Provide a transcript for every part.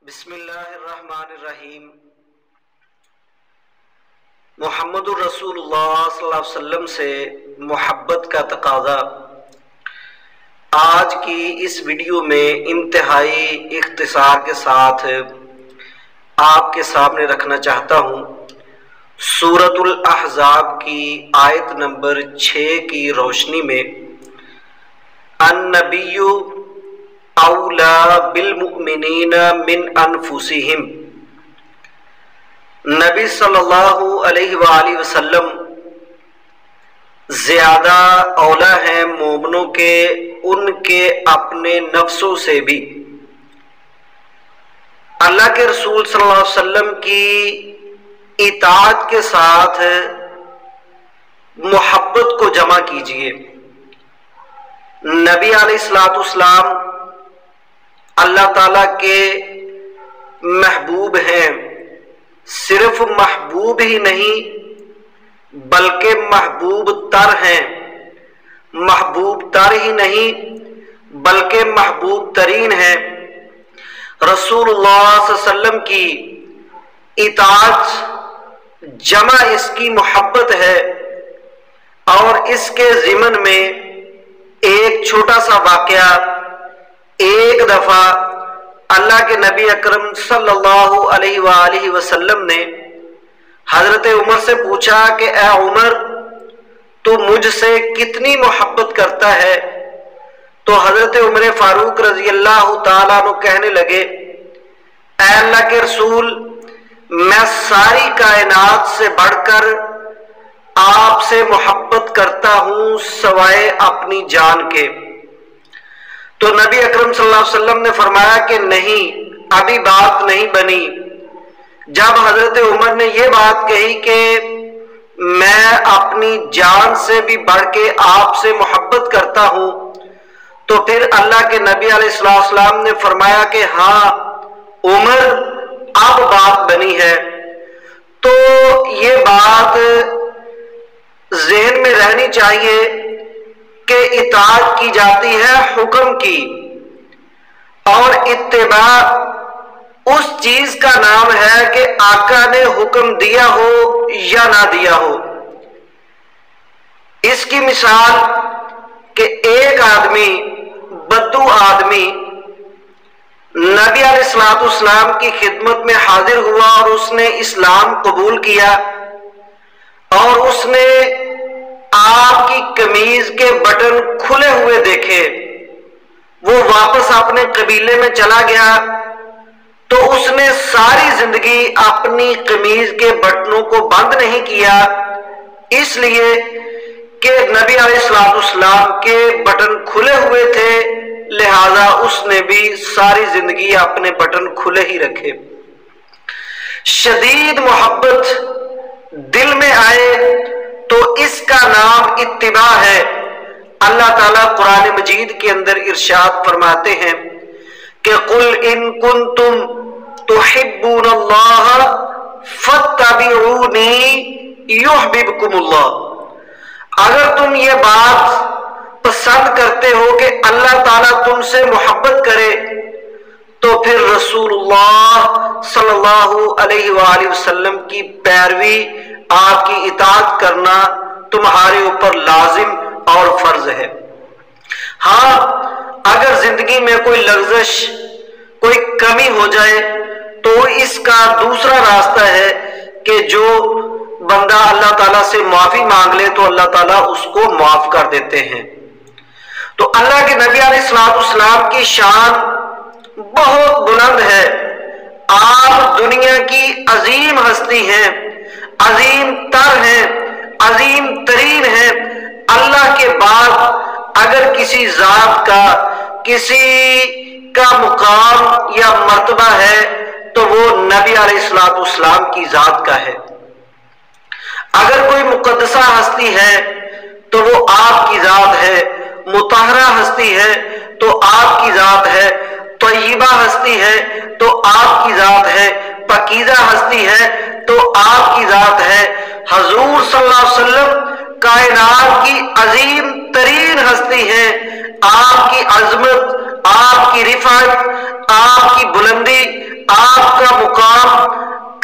بسم اللہ الرحمن الرحیم۔ محمد الرسول اللہ صلی اللہ علیہ وسلم سے محبت کا تقاضا آج کی اس ویڈیو میں انتہائی اختصار کے ساتھ آپ کے سامنے رکھنا چاہتا ہوں۔ سورۃ الاحزاب کی آیت نمبر 6 کی روشنی میں النبی اولا بالمؤمنین من انفسہم، نبی صلی اللہ علیہ وآلہ وسلم زیادہ اولا ہیں مومنوں کے ان کے اپنے نفسوں سے بھی۔ اللہ کے رسول صلی اللہ علیہ وسلم کی اطاعت کے ساتھ محبت کو جمع کیجئے۔ نبی علیہ السلام اللہ تعالیٰ کے محبوب ہیں، صرف محبوب ہی نہیں بلکہ محبوب تر ہیں، محبوب تر ہی نہیں بلکہ محبوب ترین ہیں۔ رسول اللہ صلی اللہ علیہ وسلم کی اطاعت جمع اس کی محبت ہے، اور اس کے ضمن میں ایک چھوٹا سا واقعہ، ایک دفعہ اللہ کے نبی اکرم صلی اللہ علیہ وآلہ وسلم نے حضرت عمر سے پوچھا کہ اے عمر، تو مجھ سے کتنی محبت کرتا ہے؟ تو حضرت عمر فاروق رضی اللہ تعالیٰ عنہ کہنے لگے، اے اللہ کے رسول، میں ساری کائنات سے بڑھ کر آپ سے محبت کرتا ہوں سوائے اپنی جان کے۔ تو نبی اکرم صلی اللہ علیہ وسلم نے فرمایا کہ نہیں، ابھی بات نہیں بنی۔ جب حضرت عمر نے یہ بات کہی کہ میں اپنی جان سے بھی بڑھ کے آپ سے محبت کرتا ہوں، تو پھر اللہ کے نبی علیہ السلام نے فرمایا کہ ہاں عمر، اب بات بنی ہے۔ تو یہ بات ذہن میں رہنی چاہیے کہ اطاعت کی جاتی ہے حکم کی، اور اتباع اس چیز کا نام ہے کہ آقا نے حکم دیا ہو یا نہ دیا ہو۔ اس کی مثال کہ ایک آدمی، بدو آدمی، نبی علیہ السلام کی خدمت میں حاضر ہوا اور اس نے اسلام قبول کیا، اور اس نے آپ کی قمیض کے بٹن کھلے ہوئے دیکھے، وہ واپس اپنے قبیلے میں چلا گیا، تو اس نے ساری زندگی اپنی قمیض کے بٹنوں کو بند نہیں کیا، اس لیے کہ نبی علیہ السلام کے بٹن کھلے ہوئے تھے، لہذا اس نے بھی ساری زندگی اپنے بٹن کھلے ہی رکھے۔ شدید محبت دل میں آئے تو اس کا نام اتباع ہے۔ اللہ تعالیٰ قرآن مجید کے اندر ارشاد فرماتے ہیں کہ قُلْ إِن كُنتُمْ تُحِبُّونَ اللَّهَ فَاتَّبِعُونِي يُحْبِبْكُمُ اللَّهُ، اگر تم یہ بات پسند کرتے ہو کہ اللہ تعالیٰ تم سے محبت کرے، تو پھر رسول اللہ صلی اللہ علیہ وآلہ وسلم کی پیروی، آپ کی اطاعت کرنا تمہارے اوپر لازم اور فرض ہے۔ ہاں، اگر زندگی میں کوئی لغزش، کوئی کمی ہو جائے تو اس کا دوسرا راستہ ہے کہ جو بندہ اللہ تعالیٰ سے معافی مانگ لے تو اللہ تعالیٰ اس کو معاف کر دیتے ہیں۔ تو اللہ کے نبی علیہ السلام کی شان بہت بلند ہے، آپ دنیا کی عظیم ہستی ہیں، عظیم تر ہیں، عظیم ترین ہیں۔ اللہ کے بعد اگر کسی ذات کا، کسی کا مقام یا مرتبہ ہے تو وہ نبی علیہ السلام کی ذات کا ہے۔ اگر کوئی مقدسہ ہستی ہے تو وہ آپ کی ذات ہے، مطہرہ ہستی ہے تو آپ کی ذات ہے، طیبہ ہستی ہے تو آپ کی ذات ہے، پاکیزہ ہستی ہے تو آپ کی ذات ہے۔ حضور صلی اللہ علیہ وسلم کائنات کی عظیم ترین ہستی ہیں، آپ کی عظمت، آپ کی رفعت، آپ کی بلندی،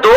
2